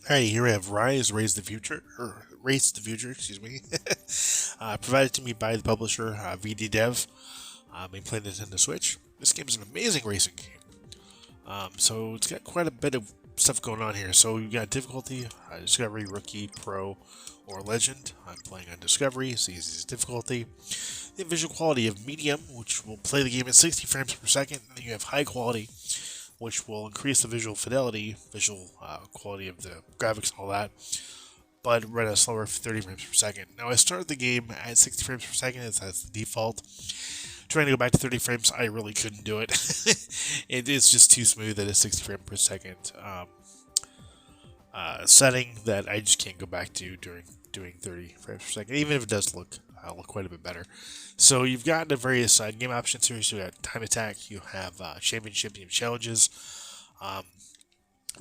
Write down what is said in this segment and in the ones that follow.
Alright, here we have Race the Future, excuse me. Provided to me by the publisher, VD Dev. Been playing Nintendo Switch. This game is an amazing racing game. So it's got quite a bit of stuff going on here. So you got difficulty, Discovery, Rookie, Pro, or Legend. I'm playing on Discovery, so easiest difficulty. The visual quality of Medium, which will play the game at 60 frames per second. And then you have High Quality, which will increase the visual fidelity, visual quality of the graphics and all that, but run at a slower 30 frames per second. Now, I started the game at 60 frames per second, as that's the default. Trying to go back to 30 frames, I really couldn't do it. It's just too smooth at a 60 frame per second setting that I just can't go back to during doing 30 frames per second, even if it does look quite a bit better. So you've got the various game options here. So you have time attack, you have championship, you have challenges. The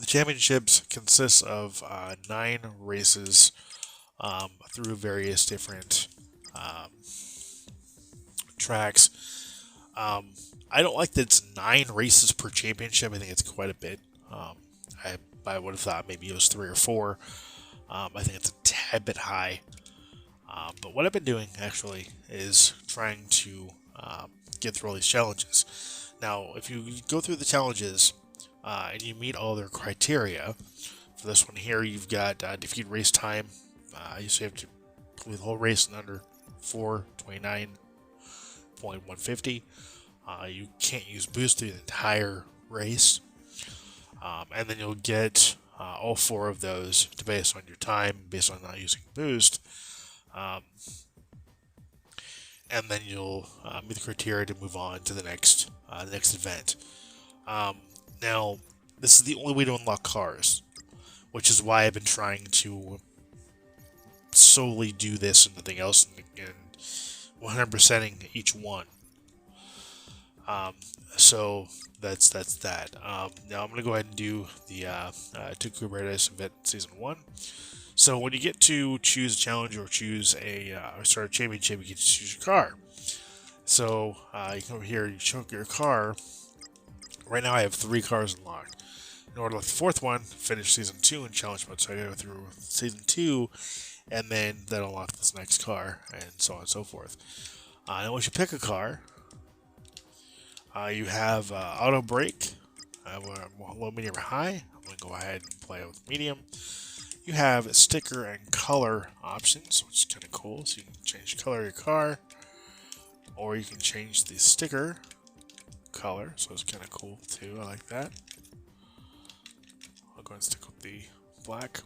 championships consist of 9 races through various different tracks. I don't like that it's 9 races per championship. I think it's quite a bit. I would have thought maybe it was 3 or 4. I think it's a tad bit high. But what I've been doing, actually, is trying to get through all these challenges. Now, if you go through the challenges and you meet all their criteria, for this one here, you've got defeat race time. You have to complete the whole race in under 4:29.150. You can't use boost through the entire race. And then you'll get all 4 of those based on your time, based on not using boost. And then you'll meet the criteria to move on to the next event. Now, this is the only way to unlock cars, which is why I've been trying to solely do this and nothing else, and 100%ing each one. So that's that. Now I'm going to go ahead and do the Tuku Paradise event season 1. So when you get to choose a challenge or choose or start a championship, you get to choose your car. So you come over here, you choke your car. Right now I have 3 cars unlocked. In order to like the 4th one, finish season 2 in challenge mode. So I go through season 2, and then that'll unlock this next car, and so on and so forth. And once you pick a car, you have auto brake, low, medium, or high. I'm going to go ahead and play with medium. You have sticker and color options, which is kind of cool. So you can change the color of your car, or you can change the sticker color. So it's kind of cool too. I like that. I'll go ahead and stick with the black.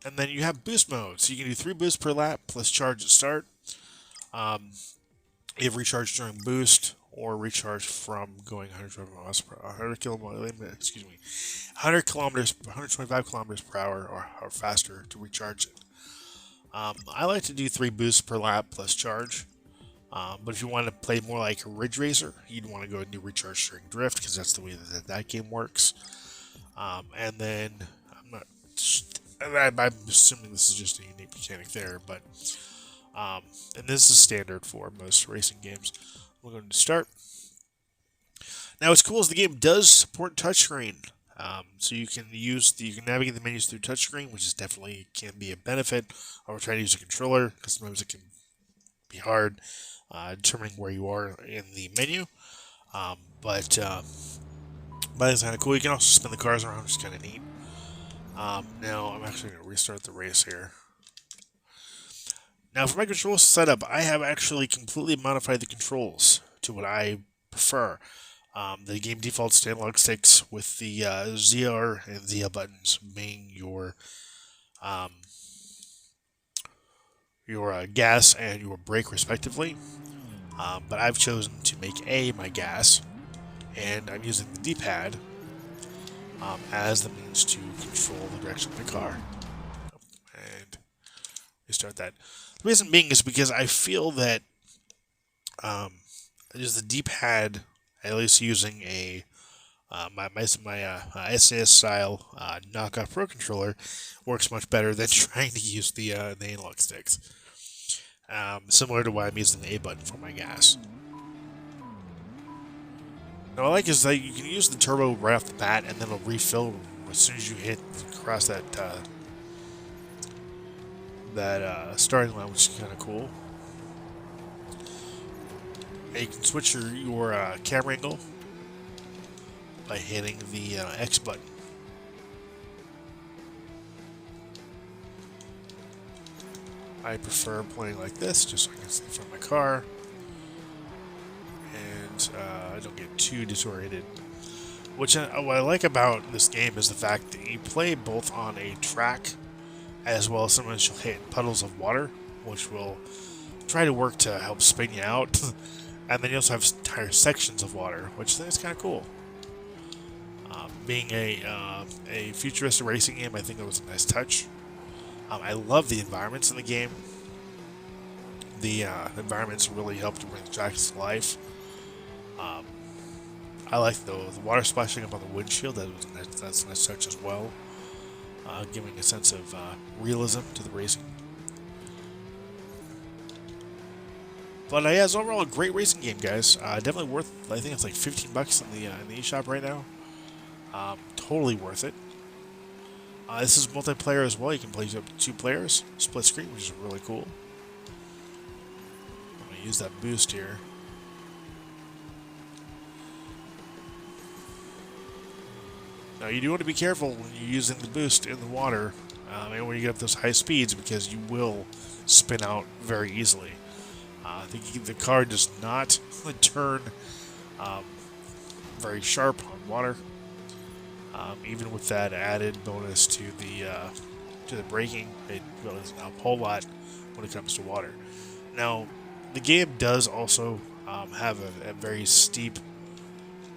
And then you have boost mode. So you can do 3 boosts per lap plus charge at start. You have recharge during boost, or recharge from going 125 kilometers per hour or faster to recharge it. I like to do 3 boosts per lap plus charge. But if you want to play more like a Ridge Racer, you'd want to go and do recharge during drift, because that's the way that game works. And then I'm assuming this is just a unique mechanic there, but and this is standard for most racing games. We're going to start. Now, what's cool is the game does support touchscreen, so you can navigate the menus through touchscreen, which is definitely can be a benefit over trying to use a controller, because sometimes it can be hard determining where you are in the menu. But it's kind of cool. You can also spin the cars around, which is kind of neat. Now, I'm actually going to restart the race here. Now, for my control setup, I have actually completely modified the controls to what I prefer. The game defaults to analog sticks, with the ZR and ZL buttons being your gas and your brake, respectively. But I've chosen to make A my gas, and I'm using the D-pad as the means to control the direction of the car. And restart that. The reason being is because I feel that just the D-pad, at least using a my SAS style knockoff Pro controller, works much better than trying to use the analog sticks. Similar to why I'm using the A button for my gas. Now, what I like is that you can use the turbo right off the bat, and then it'll refill as soon as you hit across that starting line, which is kind of cool. And you can switch your camera angle by hitting the X button. I prefer playing like this, just so I can see from my car, and I don't get too disoriented. What I like about this game is the fact that you play both on a track, as well as sometimes you'll hit puddles of water, which will try to work to help spin you out. And then you also have entire sections of water, which I think is kind of cool. Being a futuristic racing game, I think it was a nice touch. I love the environments in the game. The environments really help to bring the tracks to life. I like the water splashing up on the windshield. That's a nice touch as well, giving a sense of realism to the racing. But yeah, it's overall a great racing game, guys. Definitely worth. I think it's like $15 in the eShop right now. Totally worth it. This is multiplayer as well. You can play up to 2 players, split screen, which is really cool. I'm going to use that boost here. Now, you do want to be careful when you're using the boost in the water, and when you get up those high speeds, because you will spin out very easily. The car does not turn very sharp on water. Even with that added bonus to the braking, it really doesn't help a whole lot when it comes to water. Now, the game does also have a very steep,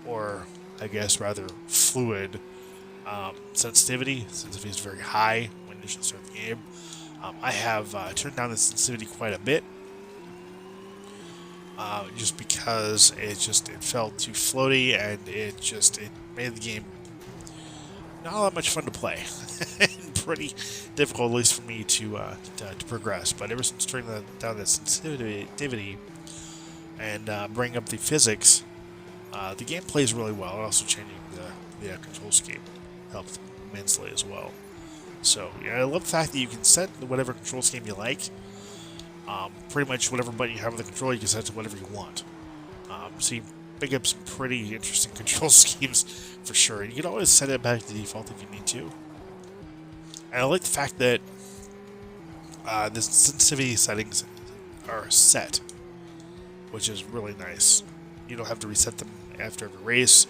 or I guess rather fluid, sensitivity. Sensitivity is very high when you should start the game. I have turned down the sensitivity quite a bit, just because it felt too floaty, and it made the game not all that much fun to play. And pretty difficult, at least for me, to progress. But ever since turning down the sensitivity and bringing up the physics, the game plays really well. And also changing the control scheme helped immensely as well. So yeah, I love the fact that you can set whatever control scheme you like. Pretty much whatever button you have on the controller, you can set to whatever you want. So you pick up some pretty interesting control schemes for sure. And you can always set it back to default if you need to. And I like the fact that the sensitivity settings are set, which is really nice. You don't have to reset them after every race.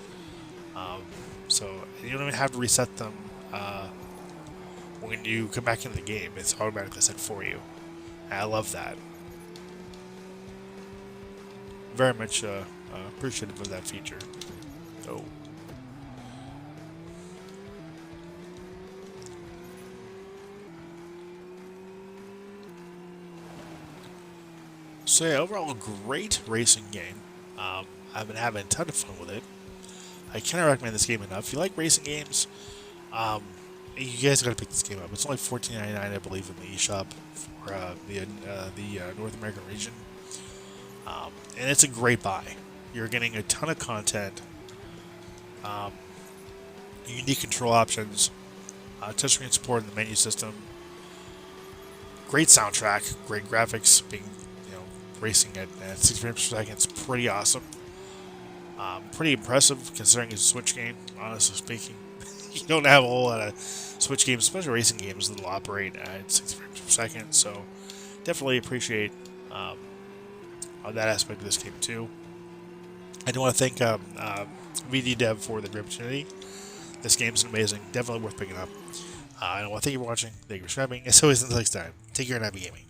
So you don't even have to reset them when you come back into the game. It's automatically set for you. And I love that. Very much appreciative of that feature. Oh. So yeah, overall a great racing game. I've been having a ton of fun with it. I cannot recommend this game enough. If you like racing games, you guys gotta pick this game up. It's only $14.99, I believe, in the eShop for the North American region. And it's a great buy. You're getting a ton of content, unique control options, touchscreen support in the menu system, great soundtrack, great graphics. Being racing at 60 frames per second is pretty awesome. Pretty impressive considering it's a Switch game, honestly speaking. You don't have a whole lot of Switch games, especially racing games, that will operate at 60 frames per second. So definitely appreciate that aspect of this game too. I do want to thank VD Dev for the opportunity. This game's amazing, definitely worth picking up. I want to thank you for watching, thank you for subscribing. As always, until next time, take care and happy gaming.